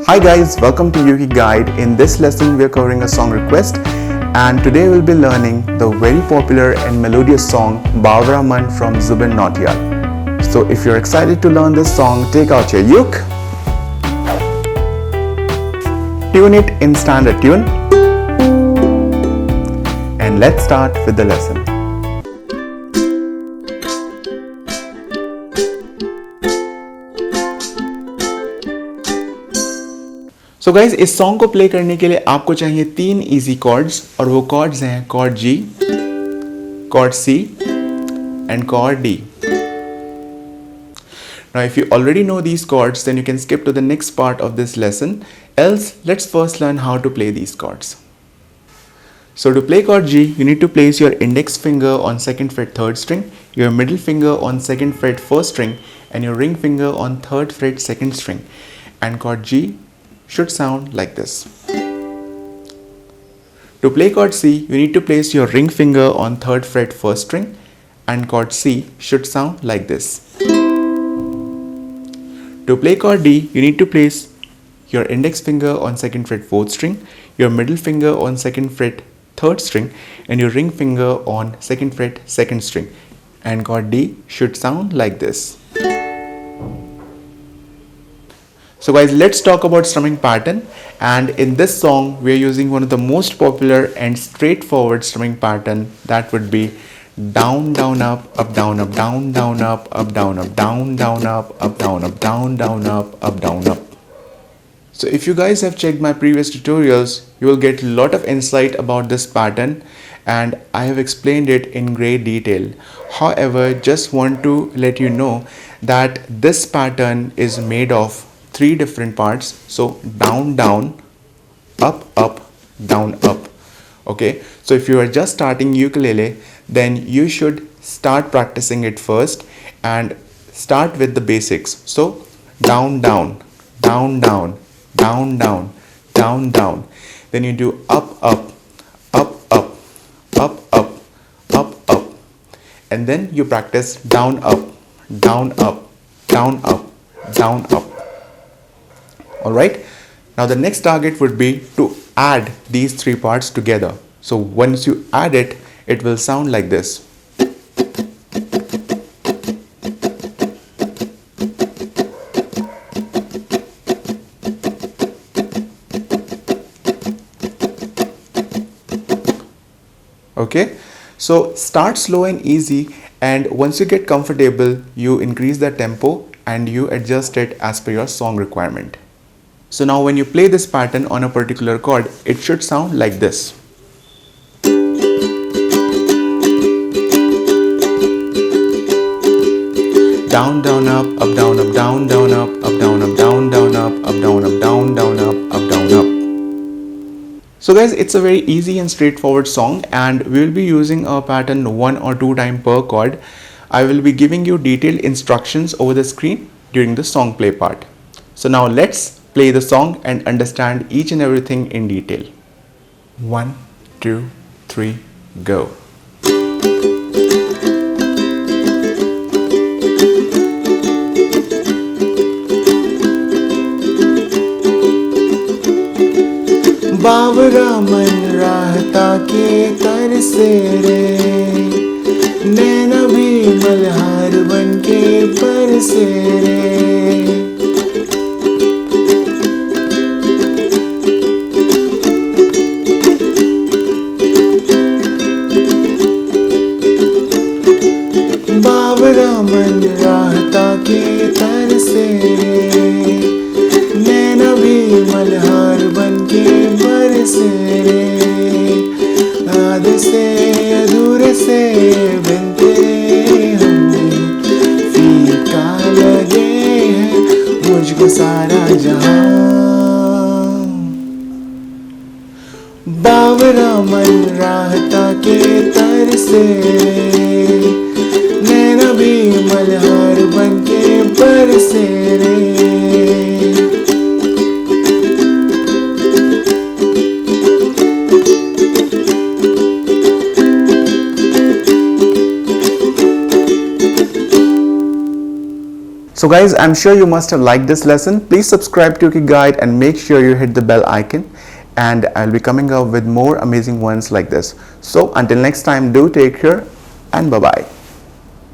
Hi guys, welcome to ukeguide. In this lesson we are covering a song request, and today we'll be learning the very popular and melodious song Bawara Mann from Jubin Nautiyal. So if you're excited to learn this song, take out your uke, tune it in standard tune, and let's start with the lesson. So guys, इस song को play करने के लिए आपको चाहिए 3 easy chords, और वो chords हैं chord G, chord C and chord D. Now if you already know these chords, then you can skip to the next part of this lesson. Else, let's first learn how to play these chords. So to play chord G, you need to place your index finger on 2nd fret 3rd string, your middle finger on 2nd fret 1st string, and your ring finger on 3rd fret 2nd string. And chord G should sound like this. To play chord C, you need to place your ring finger on 3rd fret 1st string, and chord C should sound like this. To play chord D, you need to place your index finger on 2nd fret 4th string, your middle finger on 2nd fret 3rd string, and your ring finger on 2nd fret 2nd string, and chord D should sound like this. So guys, let's talk about strumming pattern, and in this song we are using one of the most popular and straightforward strumming pattern, that would be down down up up down up down down up up down up down down up up down up down down up up down up. So if you guys have checked my previous tutorials, you will get a lot of insight about this pattern, and I have explained it in great detail. However, just want to let you know that this pattern is made of 3 different parts. So down down, up up, down up. Okay, so if you are just starting ukulele, then you should start practicing it first and start with the basics. So down down, down down, down down, down down, then you do up up, up up, up up, up up, and then you practice down up, down up, down up, down up. Alright, now the next target would be to add these 3 parts together. So once you add it, it will sound like this. Okay, so start slow and easy, and once you get comfortable, you increase the tempo and you adjust it as per your song requirement. So now when you play this pattern on a particular chord, it should sound like this. Down down up up down up down down up up down up down down up up down up down down up down up. So guys, it's a very easy and straightforward song, and we will be using a pattern 1 or 2 times per chord. I will be giving you detailed instructions over the screen during the song play part. So now let's play the song and understand each and everything in detail. 1, 2, 3, go. बावरा मन राहता के तर से रे, नैना भी मल्हार बन के बरसे रे। बावरा मन राहता के तर से रे, नैना भी मल्हार बन के बरसे रे। आधे से अधूरे से बिन तेरे हमें फीका लगे है मुझको सारा जहां। बावरा मन राहता के तर से रे, नैना भी मल्हार बन के बरसे रे। So guys, I'm sure you must have liked this lesson. Please subscribe to ukeguide and make sure you hit the bell icon, and I'll be coming up with more amazing ones like this. So until next time, do take care and bye bye.